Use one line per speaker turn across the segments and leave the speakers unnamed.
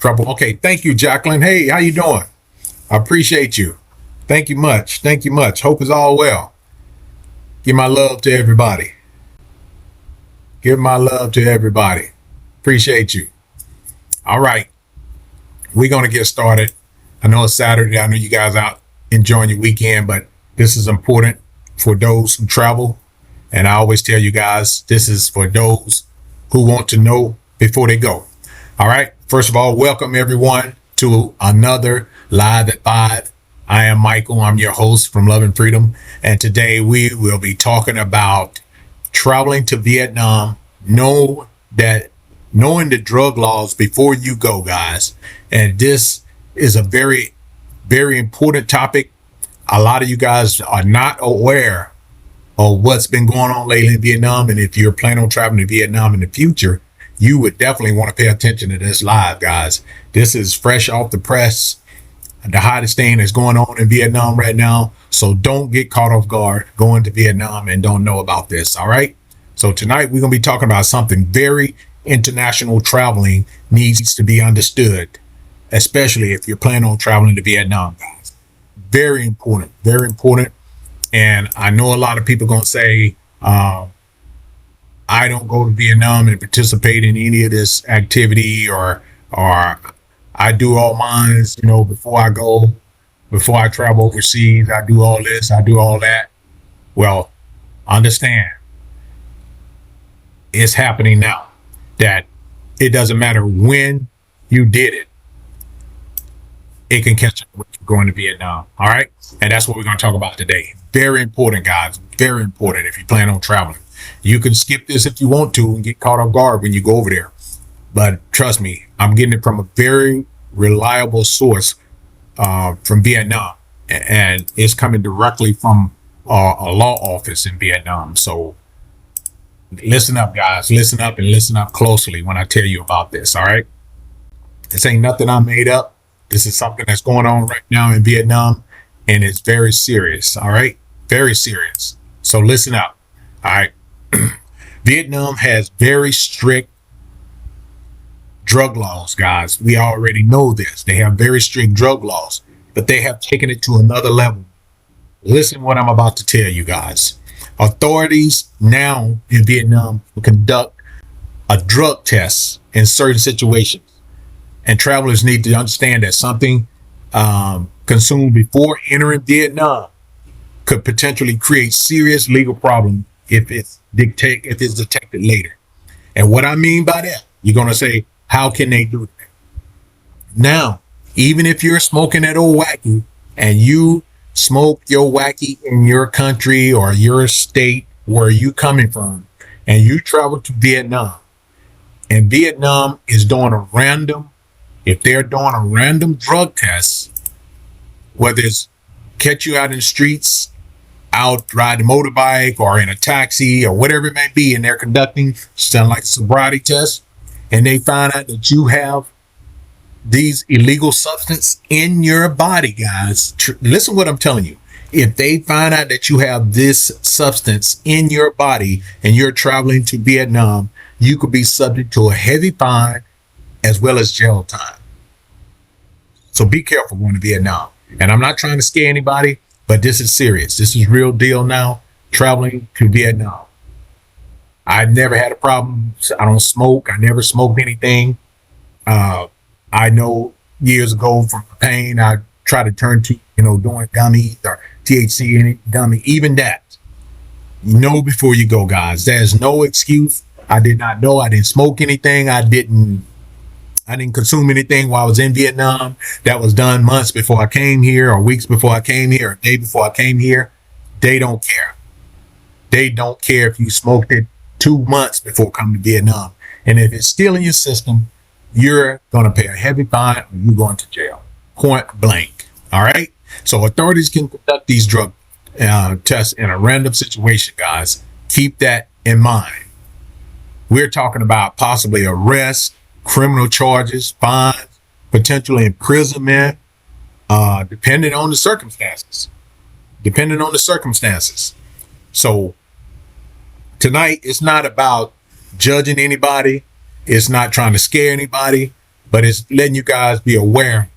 Trouble. Okay, thank you, Jacqueline. Hey, how you doing? I appreciate you. Thank you much. Thank you much. Hope is all well. Give my love to everybody. Give my love to everybody. Appreciate you. All right, we're gonna get started. I know it's Saturday. I know you guys out enjoying your weekend, but this is important for those who travel. And I always tell you guys, this is for those who want to know before they go. All right. First of all, welcome everyone to another Live at 5. I am Michael. I'm your host from Love and Freedom. And today we will be talking about traveling to Vietnam. Knowing the drug laws before you go, guys. And this is a very, very important topic. A lot of you guys are not aware of what's been going on lately in Vietnam. And if you're planning on traveling to Vietnam in the future, you would definitely want to pay attention to this live, guys. This is fresh off the press. The hottest thing that's going on in Vietnam right now. So don't get caught off guard going to Vietnam and don't know about this. All right. So tonight we're going to be talking about something very international. Traveling needs to be understood, especially if you're planning on traveling to Vietnam, guys. Very important. Very important. And I know a lot of people going to say, I don't go to Vietnam and participate in any of this activity, or I do all mine, before I travel overseas, I do all this, I do all that. Well, understand, it's happening now, that it doesn't matter when you did it. It can catch up with you going to Vietnam. All right. And that's what we're going to talk about today. Very important, guys. Very important if you plan on traveling. You can skip this if you want to and get caught off guard when you go over there. But trust me, I'm getting it from a very reliable source from Vietnam. And it's coming directly from a law office in Vietnam. So listen up, guys. Listen up and listen up closely when I tell you about this. All right. This ain't nothing I made up. This is something that's going on right now in Vietnam, and it's very serious. All right. Very serious. So listen up. All right. Vietnam has very strict drug laws, guys. We already know this. They have very strict drug laws, but they have taken it to another level. Listen what I'm about to tell you, guys. Authorities now in Vietnam will conduct a drug test in certain situations. And travelers need to understand that something consumed before entering Vietnam could potentially create serious legal problems if it's detected later. And what I mean by that, you're going to say, how can they do that? Now, even if you're smoking that old wacky and you smoke your wacky in your country or your state where you coming from, and you travel to Vietnam, and Vietnam is doing if they're doing a random drug test, whether it's catch you out in the streets, out riding a motorbike or in a taxi or whatever it may be, and they're conducting something like a sobriety test, and they find out that you have these illegal substance in your body, guys. Listen what I'm telling you. If they find out that you have this substance in your body and you're traveling to Vietnam, you could be subject to a heavy fine as well as jail time. So be careful going to Vietnam. And I'm not trying to scare anybody, but this is serious. This is real deal now, traveling to Vietnam. I've never had a problem. I don't smoke. I never smoked anything. I know years ago from pain, I tried to turn to, doing gummies or THC in it, gummy, even that. Know before you go, guys. There's no excuse. I did not know. I didn't smoke anything. I didn't consume anything while I was in Vietnam. That was done months before I came here, or weeks before I came here, or a day before I came here. They don't care. They don't care if you smoked it 2 months before coming to Vietnam. And if it's still in your system, you're going to pay a heavy fine or you're going to jail. Point blank. All right. So authorities can conduct these drug tests in a random situation, guys. Keep that in mind. We're talking about possibly arrest, criminal charges, fines, potential imprisonment, depending on the circumstances. So tonight, it's not about judging anybody. It's not trying to scare anybody. but it's letting you guys be aware.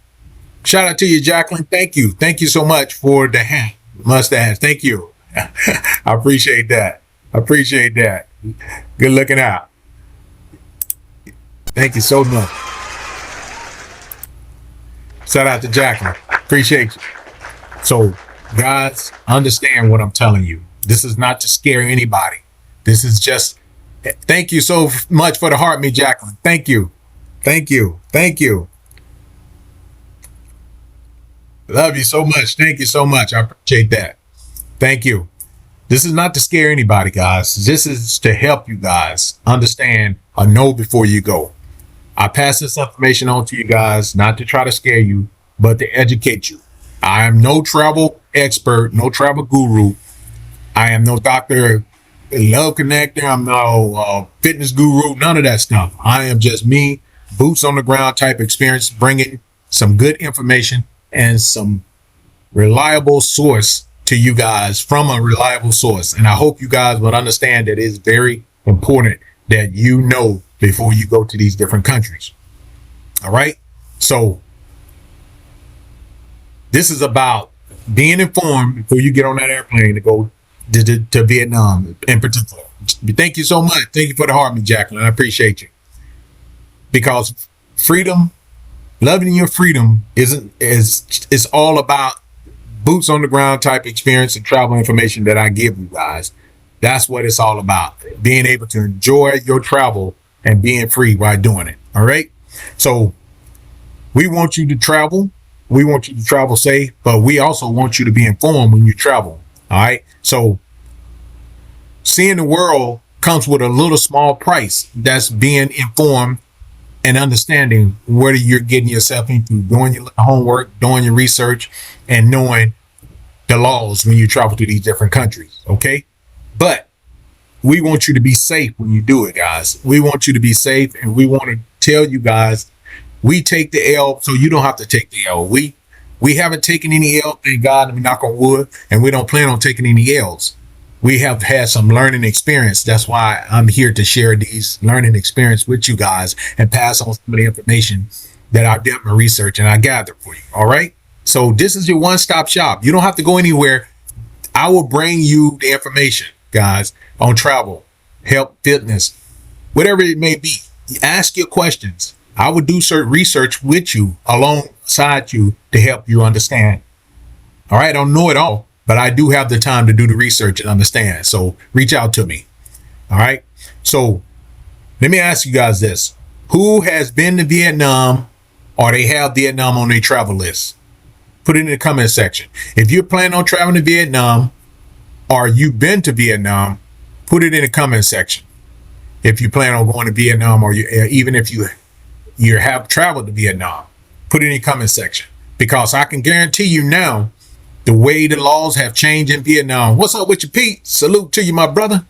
Shout out to you, Jacqueline. Thank you. Thank you so much for the hat, mustache. Thank you. I appreciate that. I appreciate that. Good looking out. Thank you so much. Shout out to Jacqueline. Appreciate you. So, guys, understand what I'm telling you. This is not to scare anybody. This is just, thank you so much for the heart, me, Jacqueline. Thank you. Thank you. Thank you. Love you so much. Thank you so much. I appreciate that. Thank you. This is not to scare anybody, guys. This is to help you guys understand or know before you go. I pass this information on to you guys, not to try to scare you, but to educate you. I am no travel expert, no travel guru. I am no doctor, love connector. I'm no fitness guru, none of that stuff. I am just me, boots on the ground type experience, bringing some good information and some reliable source to you guys from a reliable source. And I hope you guys would understand that it's very important that you know before you go to these different countries. All right. So this is about being informed before you get on that airplane to go to Vietnam in particular. Thank you so much. Thank you for the heart, me, Jacqueline. I appreciate you. Because freedom, loving your freedom is all about boots on the ground type experience and travel information that I give you guys. That's what it's all about. Being able to enjoy your travel and being free while doing it. All right. So we want you to travel. We want you to travel safe, but we also want you to be informed when you travel. All right. So seeing the world comes with a little small price. That's being informed and understanding where you're getting yourself into, doing your homework, doing your research, and knowing the laws when you travel to these different countries. Okay. But we want you to be safe when you do it, guys. We want you to be safe, and we want to tell you guys, we take the L so you don't have to take the L. We haven't taken any L, thank God, and we knock on wood, and we don't plan on taking any L's. We have had some learning experience. That's why I'm here to share these learning experience with you guys and pass on some of the information that I did my research and I gathered for you. All right. So this is your one-stop shop. You don't have to go anywhere. I will bring you the information, guys, on travel, health, fitness, whatever it may be. Ask your questions. I would do certain research with you, alongside you, to help you understand. All right. I don't know it all, but I do have the time to do the research and understand. So reach out to me. All right. So let me ask you guys this. Who has been to Vietnam, or they have Vietnam on their travel list? Put it in the comment section. If you're planning on traveling to Vietnam, or you've been to Vietnam, put it in the comment section. If you plan on going to Vietnam, or even if you have traveled to Vietnam, put it in the comment section. Because I can guarantee you now, the way the laws have changed in Vietnam. What's up with you, Pete? Salute to you, my brother.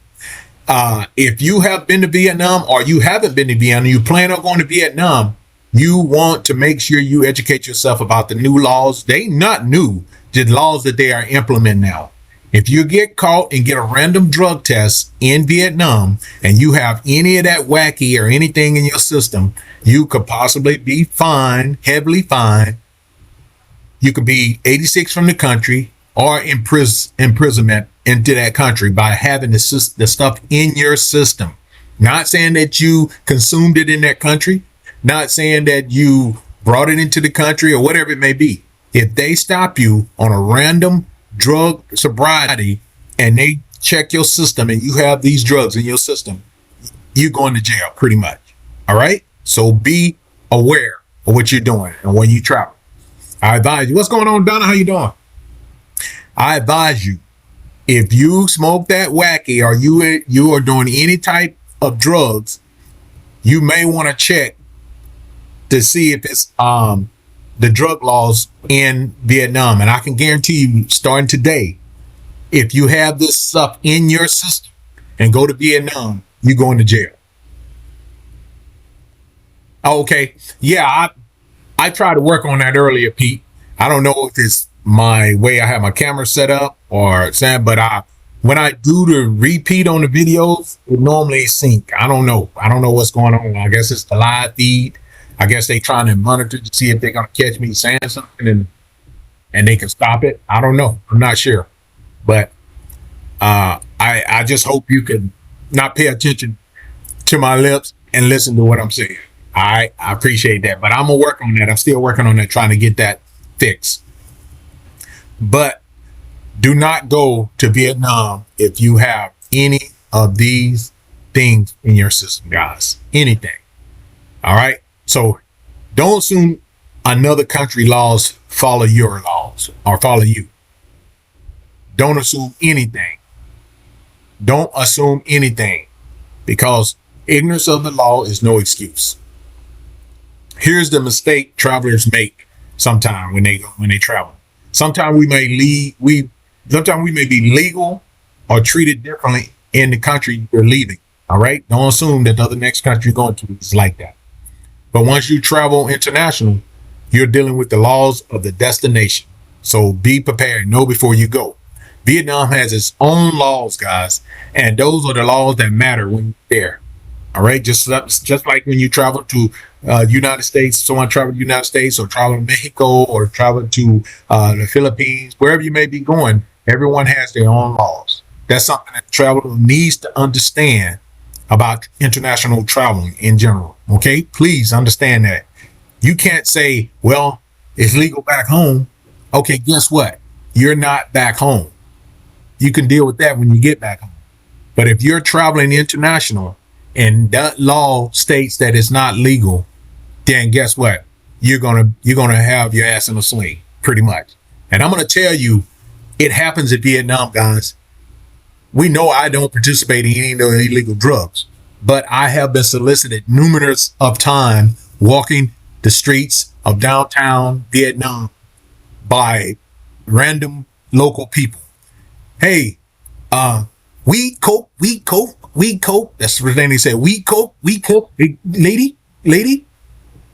If you have been to Vietnam, or you haven't been to Vietnam, you plan on going to Vietnam, you want to make sure you educate yourself about the new laws. They not new, the laws that they are implementing now. If you get caught and get a random drug test in Vietnam, and you have any of that wacky or anything in your system, you could possibly be fined, heavily fined. You could be 86 from the country, or imprisonment into that country by having the stuff in your system. Not saying that you consumed it in that country, not saying that you brought it into the country or whatever it may be. If they stop you on a random drug sobriety and they check your system and you have these drugs in your system, you're going to jail pretty much. All right. So be aware of what you're doing and when you travel. I advise you. What's going on, Donna? How you doing? I advise you, if you smoke that wacky, or you are doing any type of drugs, you may want to check to see if it's the drug laws in Vietnam. And I can guarantee you, starting today, if you have this stuff in your system and go to Vietnam, you're going to jail. Okay. Yeah, I tried to work on that earlier, Pete. I don't know if it's my way I have my camera set up or something, but when I do the repeat on the videos, it normally sync. I don't know. I don't know what's going on. I guess it's the live feed. I guess they trying to monitor to see if they're gonna catch me saying something and they can stop it. I don't know. I'm not sure, but I just hope you can not pay attention to my lips and listen to what I'm saying. I appreciate that, but I'm gonna work on that. I'm still working on that, trying to get that fixed. But do not go to Vietnam if you have any of these things in your system, guys. Anything. All right. So don't assume another country laws follow your laws or follow you. Don't assume anything. Don't assume anything because ignorance of the law is no excuse. Here's the mistake travelers make sometimes when they travel. Sometimes sometimes we may be legal or treated differently in the country you're leaving. All right. Don't assume that the other next country you're going to is like that. But once you travel international, you're dealing with the laws of the destination. So be prepared. Know before you go. Vietnam has its own laws, guys, and those are the laws that matter when you're there. All right, just like when you travel to United States, someone travel to the United States or travel to Mexico or travel to the Philippines, wherever you may be going, everyone has their own laws. That's something that traveler needs to understand about international traveling in general. Okay, please understand that. You can't say, well, it's legal back home. Okay, guess what? You're not back home. You can deal with that when you get back home. But if you're traveling international and that law states that it's not legal, then guess what? You're gonna have your ass in a sling, pretty much. And I'm gonna tell you, it happens in Vietnam, guys. We know I don't participate in any illegal drugs, but I have been solicited numerous of time walking the streets of downtown Vietnam by random local people. Hey, weed coke, weed coke, weed coke. That's the thing they say. Weed coke, hey, lady,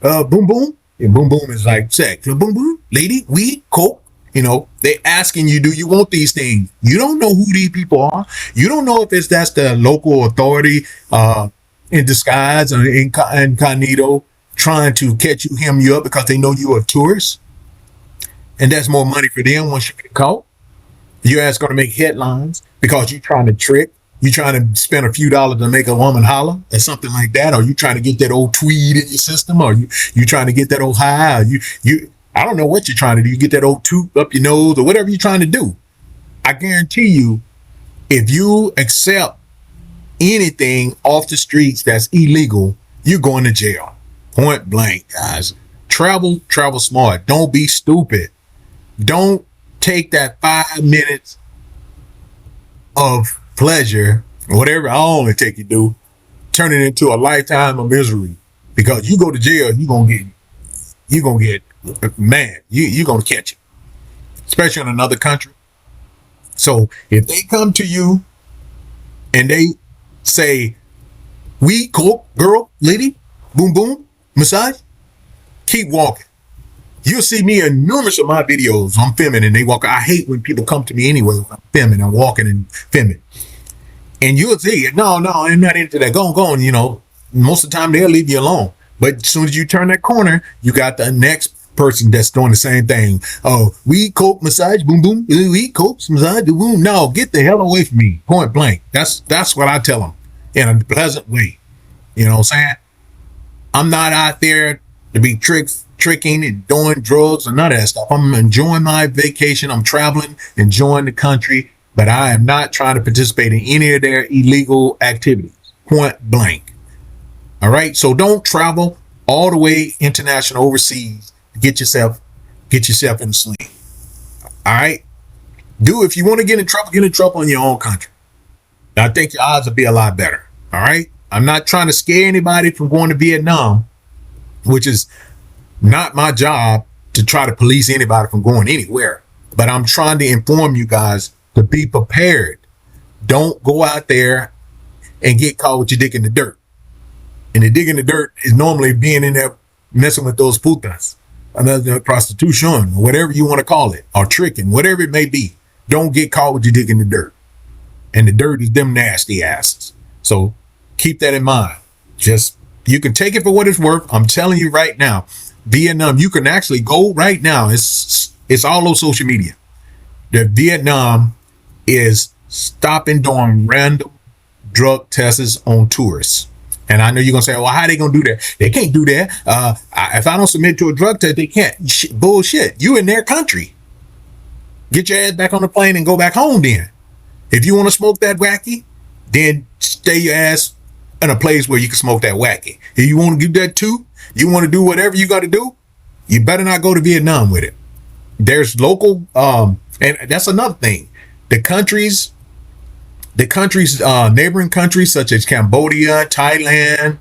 boom boom. And boom boom is like sex. Boom boom, lady, weed coke. You know, they asking you, do you want these things? You don't know who these people are. You don't know if that's the local authority in disguise or incognito trying to catch you, hem you up because they know you're a tourist. And that's more money for them once you get caught. Your ass going to make headlines because you're trying to trick. You're trying to spend a few dollars to make a woman holler or something like that. Or you trying to get that old tweed in your system, or you trying to get that old high. Or I don't know what you're trying to do. You get that old tooth up your nose or whatever you're trying to do. I guarantee you, if you accept anything off the streets that's illegal, you're going to jail. Point blank, guys. Travel smart. Don't be stupid. Don't take that 5 minutes of pleasure, or whatever I only take you do, turn it into a lifetime of misery. Because you go to jail, you're gonna get man, you're gonna catch it. Especially in another country. So if they come to you and they say, we cook, girl, lady, boom boom, massage, keep walking. You'll see me in numerous of my videos. I'm filming and they walk. I hate when people come to me anyway when I'm filming and walking and filming. And you'll see, no, I'm not into that. Go on, you know. Most of the time they'll leave you alone. But as soon as you turn that corner, you got the next person that's doing the same thing. Oh, we coke massage, boom boom. We coke massage, boom. No, get the hell away from me. Point blank. That's what I tell them in a pleasant way. You know what I'm saying? I'm not out there to be tricking and doing drugs or none of that stuff. I'm enjoying my vacation. I'm traveling, enjoying the country, but I am not trying to participate in any of their illegal activities. Point blank. All right. So don't travel all the way international overseas to get yourself in the sling. All right. If you want to get in trouble in your own country. I think your odds will be a lot better. All right. I'm not trying to scare anybody from going to Vietnam, which is not my job to try to police anybody from going anywhere. But I'm trying to inform you guys to be prepared. Don't go out there and get caught with your dick in the dirt. And the dick in the dirt is normally being in there messing with those putas, another prostitution, or whatever you want to call it, or tricking, whatever it may be. Don't get caught with your dick in the dirt. And the dirt is them nasty asses. So keep that in mind. Just You can take it for what it's worth. I'm telling you right now, Vietnam, you can actually go right now. It's all on social media. That Vietnam is stopping doing random drug tests on tourists. And I know you're gonna say, "Well, how are they gonna do that? They can't do that. If I don't submit to a drug test, they can't." Bullshit. You in their country. Get your ass back on the plane and go back home. Then, if you want to smoke that wacky, then stay your ass in a place where you can smoke that wacky. If you want to do that too, you want to do whatever you got to do, you better not go to Vietnam with it. There's local, and that's another thing. The countries neighboring countries such as Cambodia, Thailand,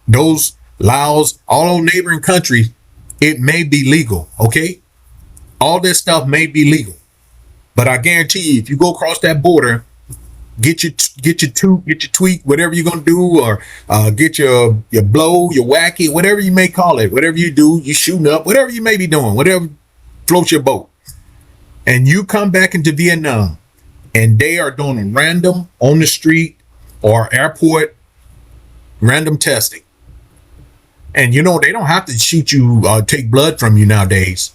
those Laos, all those neighboring countries, it may be legal. Okay, all this stuff may be legal, but I guarantee you, if you go across that border, get your tweak, whatever you're gonna do, or get your blow, your wacky, whatever you may call it, whatever you do, you shooting up, whatever you may be doing, whatever floats your boat, and you come back into Vietnam, and they are doing a random on the street or airport random testing, and you know they don't have to shoot you, take blood from you nowadays.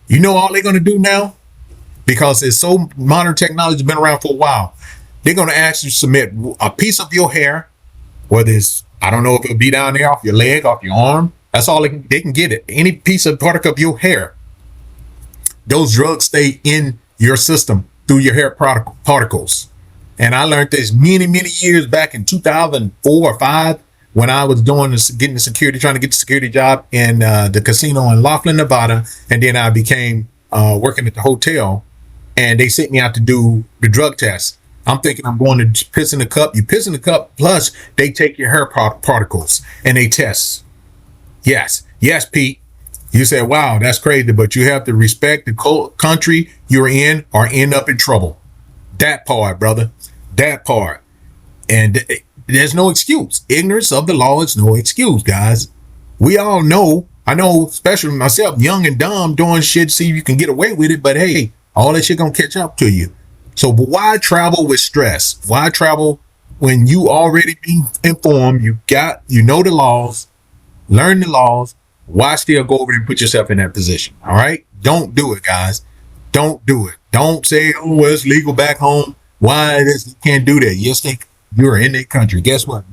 You know all they're gonna do now, because it's so modern technology, been around for a while. They're going to ask you to submit a piece of your hair, whether it's, I don't know if it'll be down there off your leg, off your arm. That's all they can get it. Any piece of particle of your hair. Those drugs stay in your system through your hair particles. And I learned this many, many years back in 2004 or 5 when I was doing this, getting the security, trying to get the security job in the casino in Laughlin, Nevada. And then I became working at the hotel, and they sent me out to do the drug test. I'm thinking I'm going to piss in the cup. You piss in the cup, plus they take your hair particles and they test. Yes, Pete. You said, wow, that's crazy, but you have to respect the country you're in or end up in trouble. That part, brother. That part. And there's no excuse. Ignorance of the law is no excuse, guys. We all know, I know, especially myself, young and dumb, doing shit, see if you can get away with it, but hey, all that shit gonna catch up to you. So, but why travel with stress? Why travel when you already been informed? You know the laws, learn the laws. Why still go over and put yourself in that position? All right, don't do it, guys. Don't do it. Don't say, "Oh, well, it's legal back home." Why this? You can't do that. Yes, you're in their country. Guess what?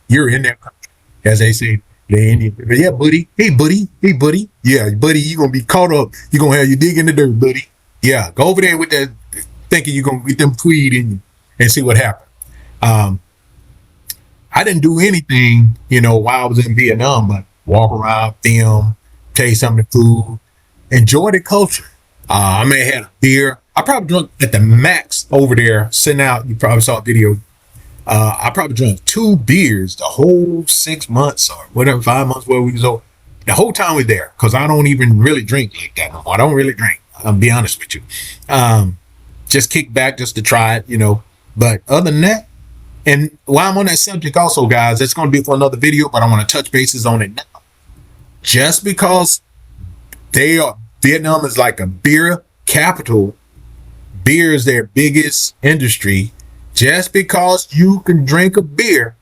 You're in their country, as they say. They Indian. Yeah, buddy. Hey, buddy. Hey, buddy. Yeah, buddy. You're gonna be caught up. You're gonna have your dig in the dirt, buddy. Yeah, go over there with that, thinking you're gonna get them tweed in you and see what happens. I didn't do anything, while I was in Vietnam, but walk around, film, taste some of the food, enjoy the culture. I may have had a beer. I probably drunk at the max over there, sitting out. You probably saw a video. I probably drank 2 beers the whole 6 months or whatever, 5 months where we was over. The whole time we there, because I don't even really drink like that no more. I don't really drink. I'll be honest with you. Just kick back just to try it, But other than that, and while I'm on that subject also, guys, it's going to be for another video, but I want to touch bases on it now. Just because Vietnam is like a beer capital, beer is their biggest industry. Just because you can drink a beer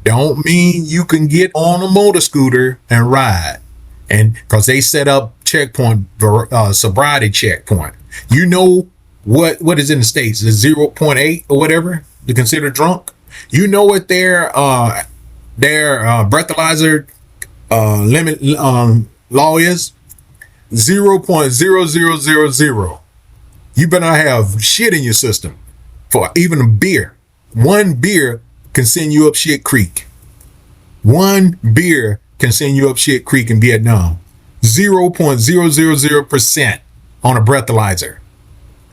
don't mean you can get on a motor scooter and ride. And because they set up checkpoint, sobriety checkpoint. You know what is in the States? Is 0.8 or whatever to consider drunk? You know what their breathalyzer limit law is? 0.0000. You better not have shit in your system for even a beer. One beer can send you up shit creek. One beer can send you up shit creek in Vietnam. 0.000% on a breathalyzer.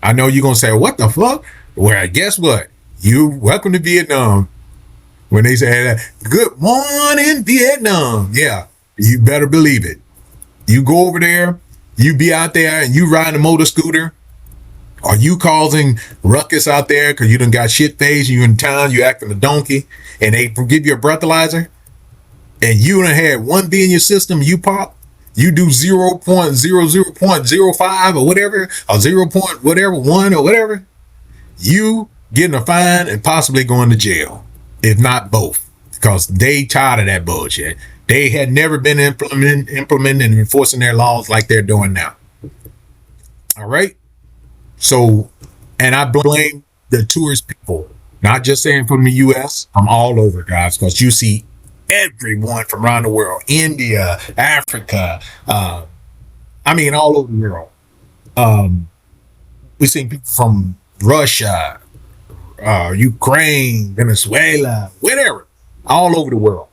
I know you're going to say, what the fuck? Well, guess what? You welcome to Vietnam. When they say that, good morning, Vietnam. Yeah, you better believe it. You go over there, you be out there and you riding a motor scooter. Are you causing ruckus out there because you done got shit faced, you in town, you acting a donkey, and they give you a breathalyzer, and you done had one beer in your system, you pop, you do 0.00.05 or whatever, or 0. Whatever, 1 or whatever, you getting a fine and possibly going to jail, if not both. because they tired of that bullshit. They had never been implementing and enforcing their laws like they're doing now. All right. So, and I blame the tourist people, not just saying from the US, from all over, guys, because you see everyone from around the world, India, Africa, all over the world. We've seen people from Russia, Ukraine, Venezuela, whatever, all over the world.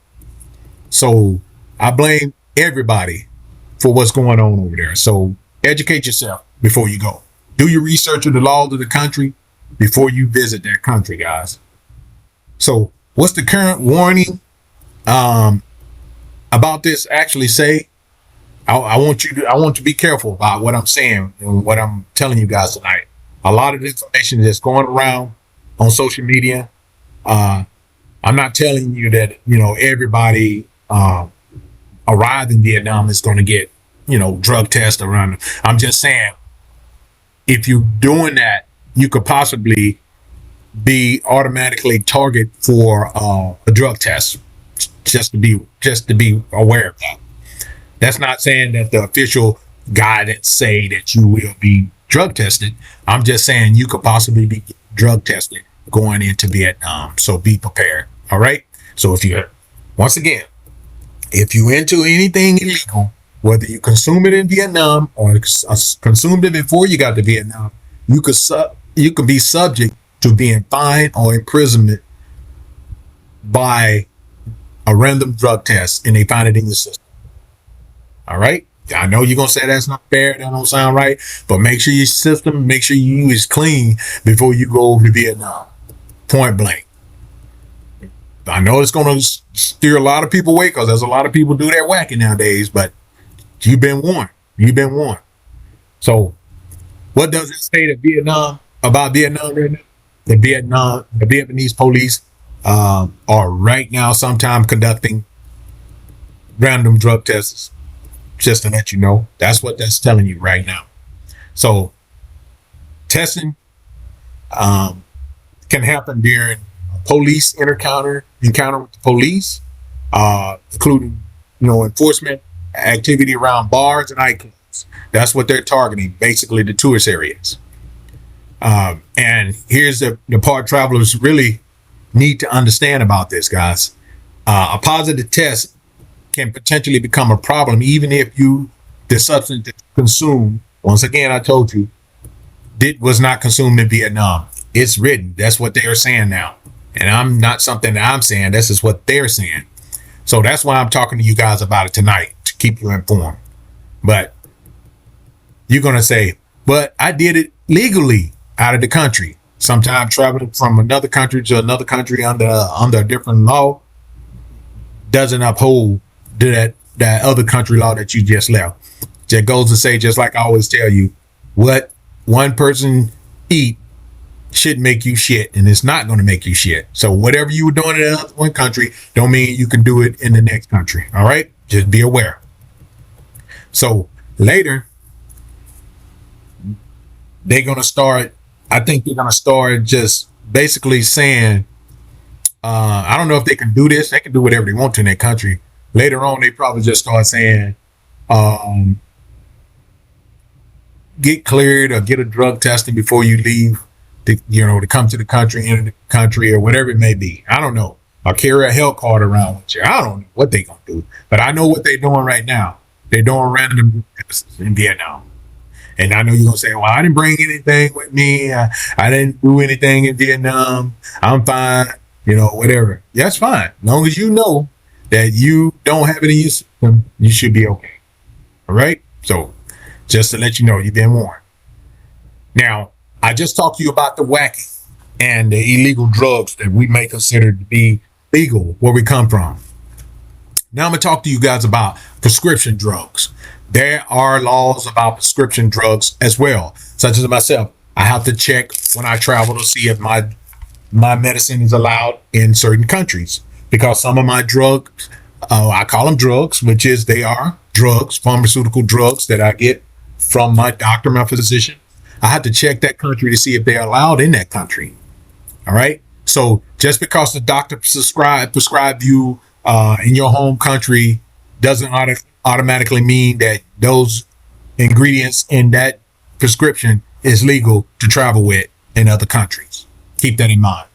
So I blame everybody for what's going on over there. So educate yourself before you go. Do your research of the laws of the country before you visit that country, guys. So what's the current warning about this actually say? I want to be careful about what I'm saying and what I'm telling you guys tonight. A lot of information that's going around on social media. I'm not telling you that, everybody arrived in Vietnam is going to get, drug tests around them. I'm just saying, if you're doing that, you could possibly be automatically target for a drug test. Just to be aware of that. That's not saying that the official guidance say that you will be drug tested. I'm just saying you could possibly be drug tested going into Vietnam. So be prepared. All right. So if you into anything illegal, whether you consume it in Vietnam or consumed it before you got to Vietnam, you could be subject to being fined or imprisonment by a random drug test, and they find it in your system. All right. I know you're going to say that's not fair. That don't sound right. But make sure your system, make sure you is clean before you go over to Vietnam. Point blank. I know it's going to steer a lot of people away because there's a lot of people do that whacking nowadays, but you've been warned. You've been warned. So what does it say about Vietnam right now? The Vietnamese police are right now sometime conducting random drug tests. Just to let you know, that's what that's telling you right now. So testing can happen during a police encounter with the police, including enforcement activity around bars and nightclubs. That's what they're targeting, basically the tourist areas. And here's the part travelers really need to understand about this, guys. A positive test can potentially become a problem even if the substance that you consume, once again, I told you, was not consumed in Vietnam. It's written. That's what they're saying now. And I'm not something that I'm saying. This is what they're saying. So that's why I'm talking to you guys about it tonight, to keep you informed. But you're going to say, but I did it legally out of the country. Sometimes traveling from another country to another country under a different law doesn't uphold that other country law that you just left. That goes to say, just like I always tell you, what one person eat should make you shit, and it's not going to make you shit. So whatever you were doing in one country don't mean you can do it in the next country. All right, just be aware. So later they're going to start. I think they're going to start just basically saying, I don't know if they can do this. They can do whatever they want to in their country. Later on, they probably just start saying, get cleared or get a drug testing before you leave, to come to the country, enter the country, or whatever it may be. I don't know. Or carry a health card around with you. I don't know what they're going to do. But I know what they're doing right now. They're doing random tests in Vietnam. And I know you're going to say, well, I didn't bring anything with me. I didn't do anything in Vietnam. I'm fine. Whatever. That's fine. As long as you know that you don't have it in your system, you should be okay. All right? So just to let you know, you've been warned. Now, I just talked to you about the whacking and the illegal drugs that we may consider to be legal where we come from. Now I'm going to talk to you guys about prescription drugs. There are laws about prescription drugs as well, such as myself. I have to check when I travel to see if my medicine is allowed in certain countries, because some of my drugs, I call them drugs, which is they are drugs, pharmaceutical drugs that I get from my doctor, my physician. I have to check that country to see if they're allowed in that country. All right. So just because the doctor prescribed you in your home country doesn't automatically mean that those ingredients in that prescription is legal to travel with in other countries. Keep that in mind.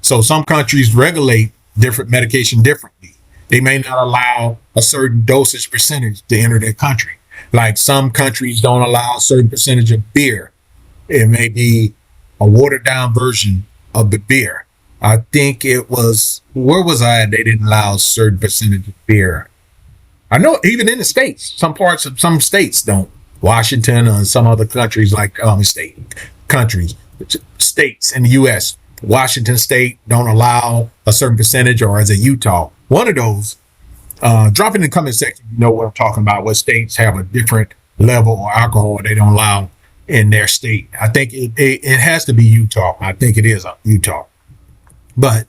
So some countries regulate different medication differently. They may not allow a certain dosage percentage to enter their country. Like some countries don't allow a certain percentage of beer. It may be a watered down version of the beer. I think it was, where was I at? They didn't allow a certain percentage of beer. I know even in the States, some parts of some states don't. Washington and some other countries like states in the U.S. Washington State don't allow a certain percentage, or as a Utah, one of those. Drop in the comment section. You know what I'm talking about. What states have a different level of alcohol they don't allow in their state? I think it has to be Utah. I think it is Utah. But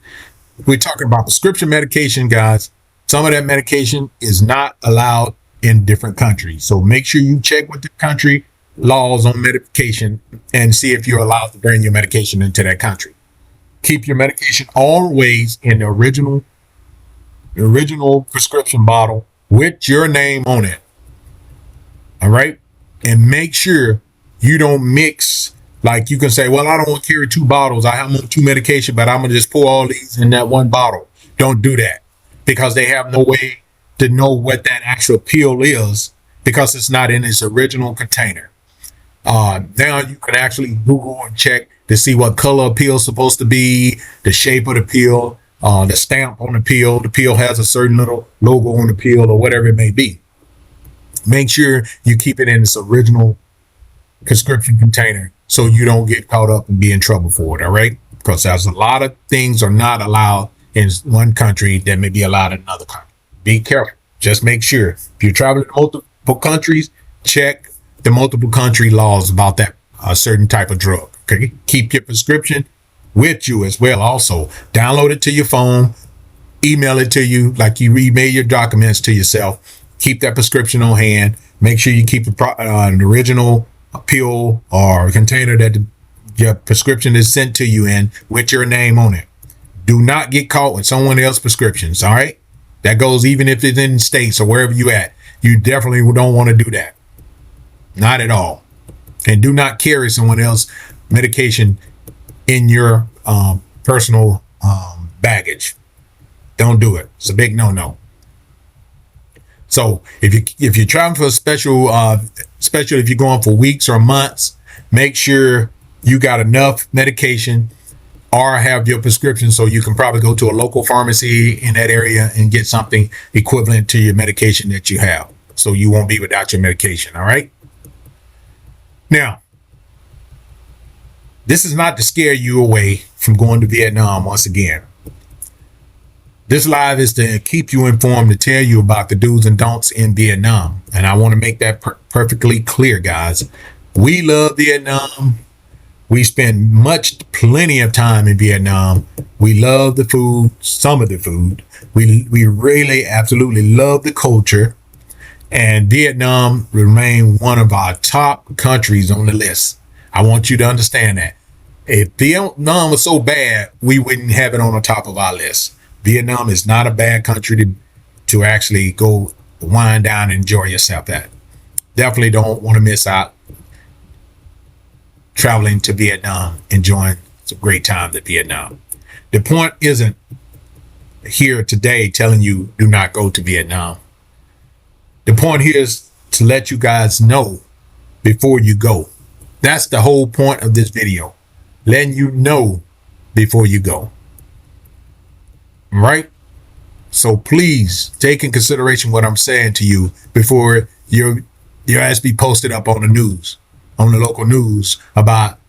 we're talking about prescription medication, guys. Some of that medication is not allowed in different countries. So make sure you check with the country laws on medication and see if you're allowed to bring your medication into that country. Keep your medication always in the original prescription bottle with your name on it. All right. And make sure you don't mix. Like you can say, well, I don't want to carry two bottles. I have two medication, but I'm going to just pour all these in that one bottle. Don't do that, because they have no way to know what that actual pill is, because it's not in its original container. Now you can actually Google and check to see what color a pill is supposed to be, the shape of the pill, the stamp on the pill. The pill has a certain little logo on the pill or whatever it may be. Make sure you keep it in its original prescription container so you don't get caught up and be in trouble for it. All right. Because there's a lot of things are not allowed in one country that may be allowed in another country. Be careful. Just make sure if you're traveling to multiple countries, check the multiple country laws about that certain type of drug. Okay. Keep your prescription with you as well. Also, download it to your phone, email it to you like you email your documents to yourself. Keep that prescription on hand. Make sure you keep an original pill or container that your prescription is sent to you in with your name on it. Do not get caught with someone else's prescriptions. All right. That goes even if it's in the States or wherever you at. You definitely don't want to do that. Not at all. And do not carry someone else's medication in your personal baggage. Don't do it. It's a big no-no. So if you're traveling for a special, especially if you're going for weeks or months, make sure you got enough medication or have your prescription, so you can probably go to a local pharmacy in that area and get something equivalent to your medication that you have, so you won't be without your medication. All right. Now, this is not to scare you away from going to Vietnam once again. This live is to keep you informed, to tell you about the do's and don'ts in Vietnam. And I want to make that perfectly clear, guys. We love Vietnam. We spend plenty of time in Vietnam. We love the food, some of the food. We really absolutely love the culture. And Vietnam remains one of our top countries on the list. I want you to understand that. If Vietnam was so bad, we wouldn't have it on the top of our list. Vietnam is not a bad country to actually go wind down and enjoy yourself at. Definitely don't want to miss out traveling to Vietnam, enjoying some great time in Vietnam. The point isn't here today telling you do not go to Vietnam. The point here is to let you guys know before you go. That's the whole point of this video. Letting you know before you go. All right? So please take in consideration what I'm saying to you before your ass be posted up on the news, on the local news, about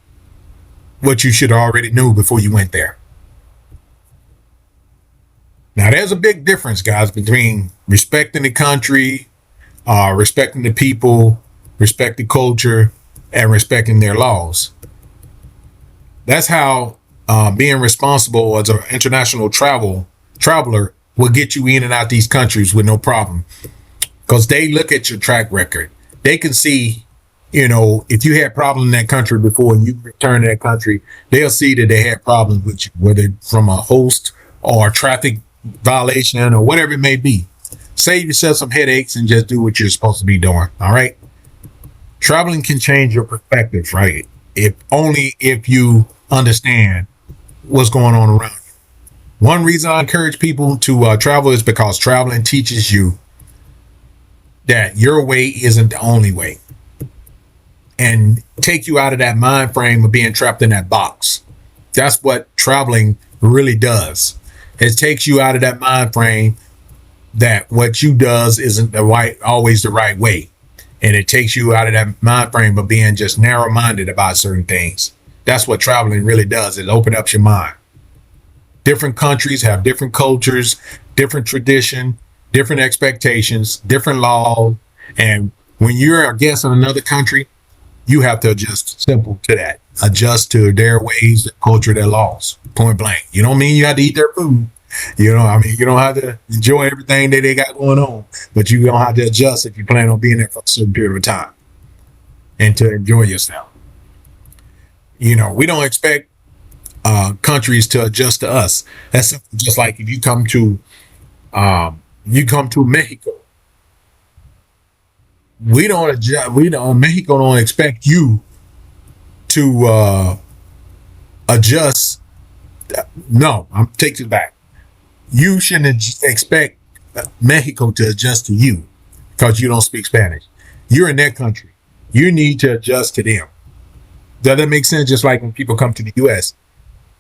what you should already know before you went there. Now, there's a big difference, guys, between respecting the country, respecting the people, respecting culture, and respecting their laws. That's how being responsible as an international traveler will get you in and out these countries with no problem. Because they look at your track record. They can see if you had problems in that country before and you return to that country, they'll see that they had problems with you, whether from a host or a traffic violation or whatever it may be. Save yourself some headaches and just do what you're supposed to be doing. All right. Traveling can change your perspective, right? If only if you understand what's going on around you. One reason I encourage people to travel is because traveling teaches you that your way isn't the only way, and take you out of that mind frame of being trapped in that box. That's what traveling really does. It takes you out of that mind frame that what you does isn't always the right way. And it takes you out of that mind frame of being just narrow minded about certain things. That's what traveling really does. It opens up your mind. Different countries have different cultures, different tradition, different expectations, different laws. And when you're a guest in another country, you have to adjust simple to that. Adjust to their ways, their culture, their laws. Point blank. You don't mean you have to eat their food. You don't have to enjoy everything that they got going on, but you don't have to adjust if you plan on being there for a certain period of time and to enjoy yourself. We don't expect countries to adjust to us. That's just like if you come to Mexico. We don't adjust. Mexico don't expect you to adjust. No, I'm taking it back. You shouldn't expect Mexico to adjust to you because you don't speak Spanish. You're in their country. You need to adjust to them. Does that make sense? Just like when people come to the U.S.,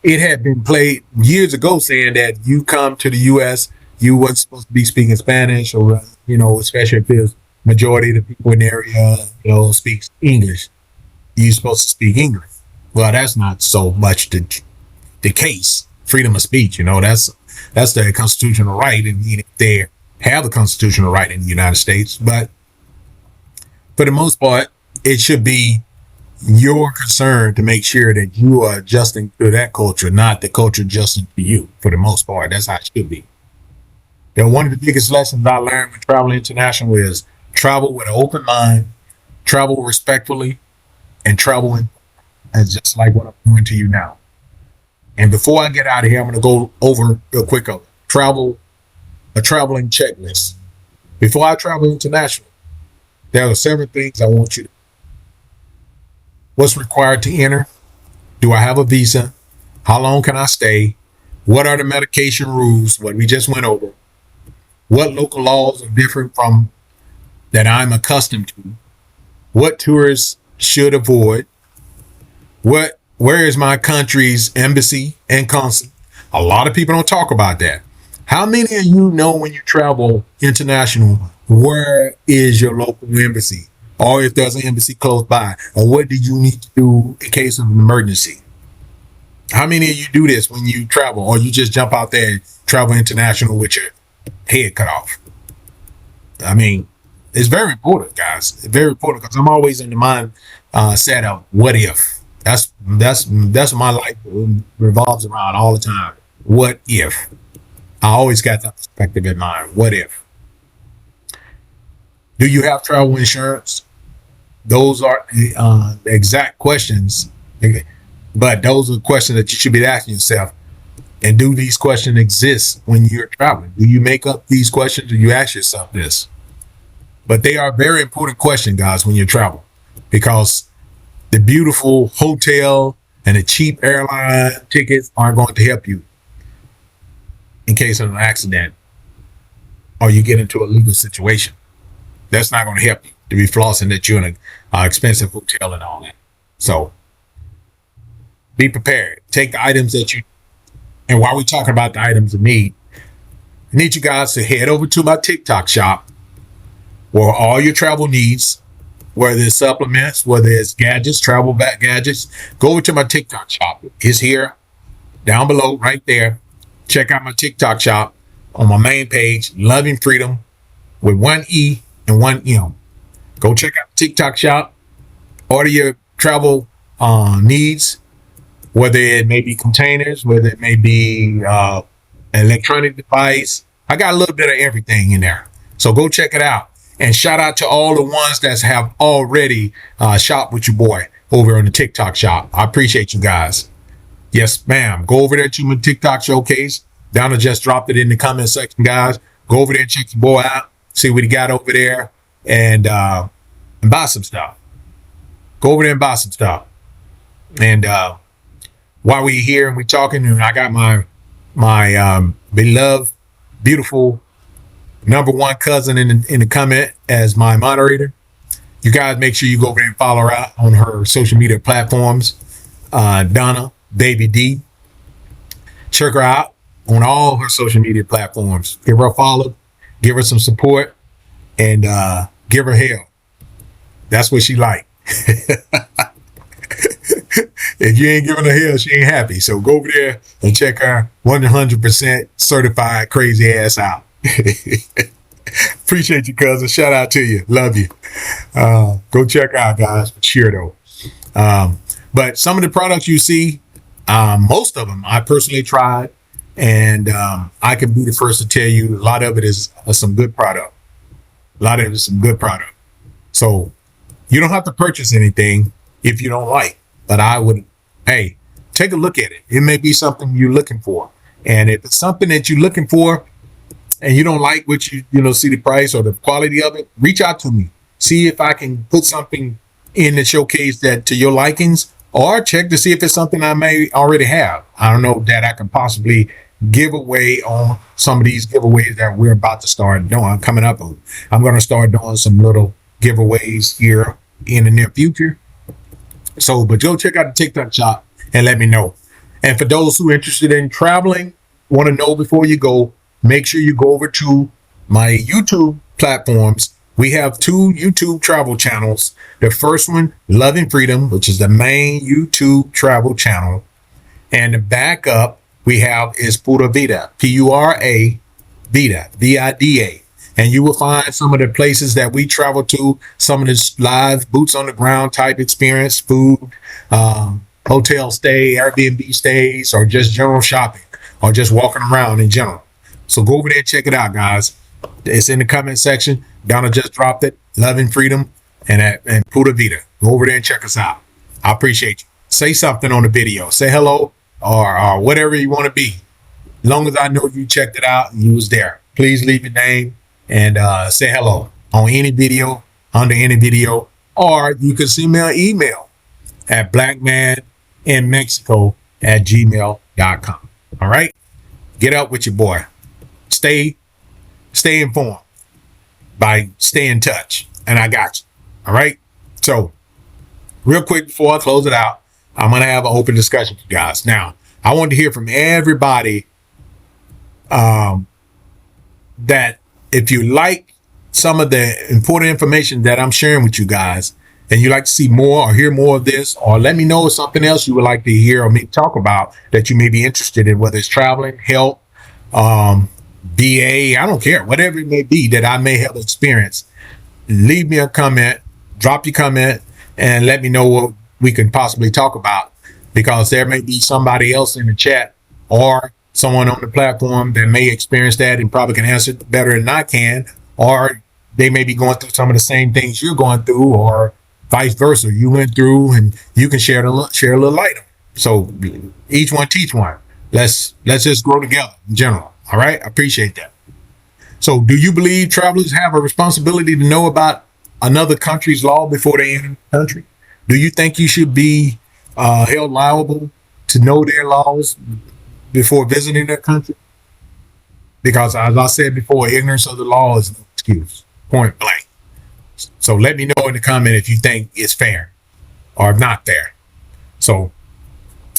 it had been played years ago saying that you come to the U.S., you wasn't supposed to be speaking Spanish, or especially if there's majority of the people in the area, speaks English. You're supposed to speak English. Well, that's not so much the case. Freedom of speech, that's their constitutional right, and they have a constitutional right in the United States. But for the most part, it should be your concern to make sure that you are adjusting to that culture, not the culture adjusting to you. For the most part, that's how it should be. One of the biggest lessons I learned when traveling international is travel with an open mind, travel respectfully, and travel as just like what I'm doing to you now. And before I get out of here, I'm going to go over real quick a traveling checklist. Before I travel international, there are several things I want you to. What's required to enter? Do I have a visa? How long can I stay? What are the medication rules? What we just went over. What local laws are different from that I'm accustomed to? What tourists should avoid? Where is my country's embassy and consulate? A lot of people don't talk about that. How many of you know when you travel international, where is your local embassy? Or if there's an embassy close by, or what do you need to do in case of an emergency? How many of you do this when you travel, or you just jump out there and travel international with your head cut off? It's very important, guys. It's very important because I'm always in the mind set of what if. That's my life revolves around all the time. What if? I always got that perspective in mind. What if? Do you have travel insurance? Those are the exact questions, but those are questions that you should be asking yourself. And do these questions exist when you're traveling? Do you make up these questions, or you ask yourself this? But they are very important questions, guys, when you travel, because the beautiful hotel and the cheap airline tickets aren't going to help you in case of an accident or you get into a legal situation. That's not going to help you to be flossing that you're in an expensive hotel and all that. So be prepared. Take the items that you, and while we're talking about the items of need, I need you guys to head over to my TikTok shop where all your travel needs, whether it's supplements, whether it's gadgets, travel back gadgets, go over to my TikTok shop. It's here, down below, right there. Check out my TikTok shop on my main page, Loving Freedom, with one E and one M. Go check out the TikTok shop. Order your travel needs, whether it may be containers, whether it may be electronic device. I got a little bit of everything in there. So go check it out. And shout out to all the ones that have already shopped with your boy over on the TikTok shop. I appreciate you guys. Yes, ma'am. Go over there to my TikTok showcase. Donna just dropped it in the comment section, guys. Go over there and check your boy out. See what he got over there, and buy some stuff. Go over there and buy some stuff. And while we're here and we're talking, and I got my beloved, beautiful #1 cousin in the comment as my moderator. You guys make sure you go over there and follow her out on her social media platforms. Donna, Baby D. Check her out on all her social media platforms. Give her a follow, give her some support, and give her hell. That's what she like. If you ain't giving her hell, she ain't happy. So go over there and check her 100% certified crazy ass out. Appreciate you, cousin. Shout out to you. Love you. Go check out, guys. For sure, though. But some of the products you see, most of them I personally tried, and I can be the first to tell you a lot of it is some good product. A lot of it is some good product. So you don't have to purchase anything if you don't like. But I would, hey, take a look at it. It may be something you're looking for. And if it's something that you're looking for and you don't like what you see the price or the quality of it, reach out to me. See if I can put something in the showcase that to your likings, or check to see if it's something I may already have. I don't know that I can possibly give away on some of these giveaways that we're about to start doing. Coming up, I'm going to start doing some little giveaways here in the near future. So, but go check out the TikTok shop and let me know. And for those who are interested in traveling, want to know before you go, make sure you go over to my YouTube platforms. We have 2 YouTube travel channels. The first one, Loving Freedom, which is the main YouTube travel channel. And the backup we have is Pura Vida, Pura Vida, Vida. And you will find some of the places that we travel to, some of the live boots on the ground type experience, food, hotel stay, Airbnb stays, or just general shopping, or just walking around in general. So go over there and check it out, guys. It's in the comment section. Donna just dropped it. Loving Freedom and Pura Vida. Go over there and check us out. I appreciate you. Say something on the video. Say hello or whatever you want to be. As long as I know you checked it out and you was there. Please leave your name and say hello on any video, under any video, or you can send me an email at blackmaninmexico@gmail.com. All right? Get up with your boy. Stay informed by stay in touch, and I got you. All right? So real quick before I close it out, I'm going to have an open discussion with you guys. Now, I want to hear from everybody that if you like some of the important information that I'm sharing with you guys, and you like to see more or hear more of this, or let me know something else you would like to hear or me talk about that you may be interested in, whether it's traveling, health, BA, I don't care, whatever it may be that I may have experienced, leave me a comment, drop your comment, and let me know what we can possibly talk about, because there may be somebody else in the chat or someone on the platform that may experience that and probably can answer it better than I can, or they may be going through some of the same things you're going through, or vice versa. You went through and you can share a little light on it. So each one teach one. Let's just grow together in general. All right. I appreciate that. So do you believe travelers have a responsibility to know about another country's law before they enter the country? Do you think you should be held liable to know their laws before visiting their country? Because as I said before, ignorance of the law is no excuse, point blank. So let me know in the comment if you think it's fair or not fair. So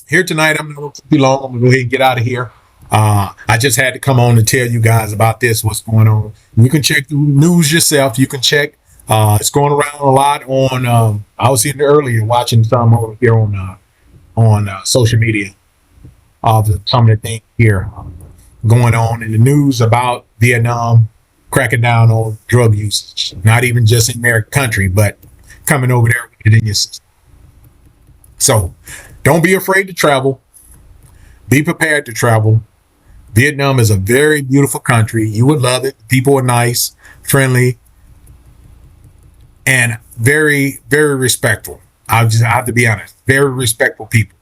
here tonight, I'm going to keep you long. I'm going to go ahead and get out of here. I just had to come on to tell you guys about this, what's going on. You can check the news yourself. You can check. It's going around a lot on, I was here earlier watching some over here on social media of some of the things here going on in the news about Vietnam cracking down on drug usage, not even just in their country, but coming over there with it in your system. So don't be afraid to travel. Be prepared to travel. Vietnam is a very beautiful country. You would love it. People are nice, friendly, and very, very respectful. I have to be honest, very respectful people.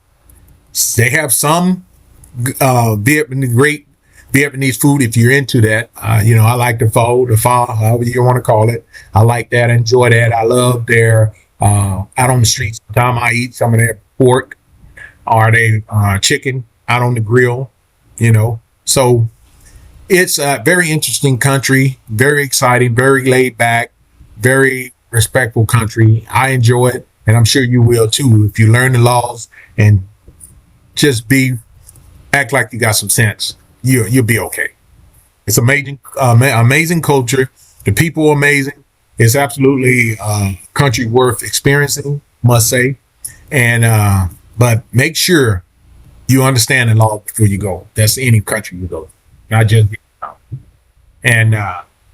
They have some great Vietnamese food if you're into that. I like the pho, however you want to call it. I like that. I enjoy that. I love their out on the streets. Sometimes I eat some of their pork or they chicken out on the grill. So it's a very interesting country, very exciting, very laid back, very respectful country. I enjoy it, and I'm sure you will too if you learn the laws and just act like you got some sense. You'll be okay. It's amazing, amazing culture. The people are amazing. It's absolutely country worth experiencing, must say. And but make sure you understand the law before you go. That's any country you go, not just and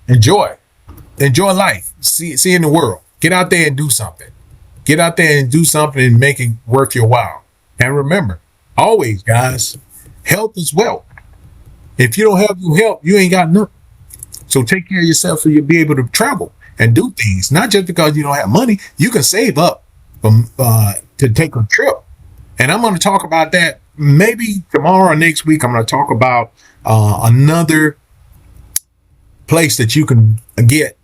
enjoy, enjoy life. See in the world. Get out there and do something. Get out there and do something and make it worth your while. And remember, always, guys, health is wealth. If you don't have your health, you ain't got nothing. So take care of yourself so you'll be able to travel and do things. Not just because you don't have money, you can save up from to take a trip. And I'm going to talk about that maybe tomorrow or next week. I'm going to talk about another place that you can get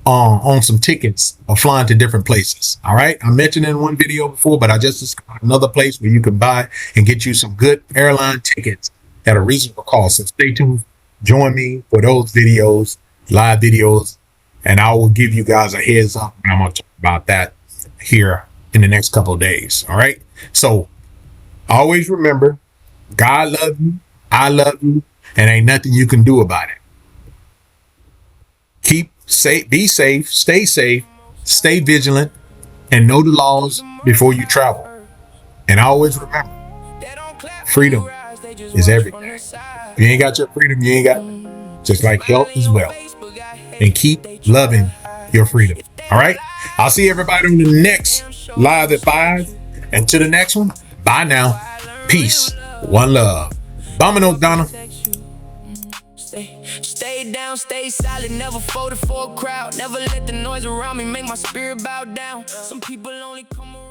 on some tickets of flying to different places. All right. I mentioned in one video before, but I just discovered another place where you can buy and get you some good airline tickets at a reasonable cost. So stay tuned. Join me for those videos, live videos, and I will give you guys a heads up. I'm going to talk about that here in the next couple of days. All right. So always remember, God loves you. I love you. And ain't nothing you can do about it. Be safe, stay vigilant, and know the laws before you travel. And always remember, freedom is everything. If you ain't got your freedom, you ain't got just like health as well. And keep loving your freedom. All right. I'll see everybody on the next live at 5. And to the next one, bye now. Peace. One love. Bombing Donna.
Stay down, stay solid, never folded for a crowd. Never let the noise around me make my spirit bow down. Some people only come around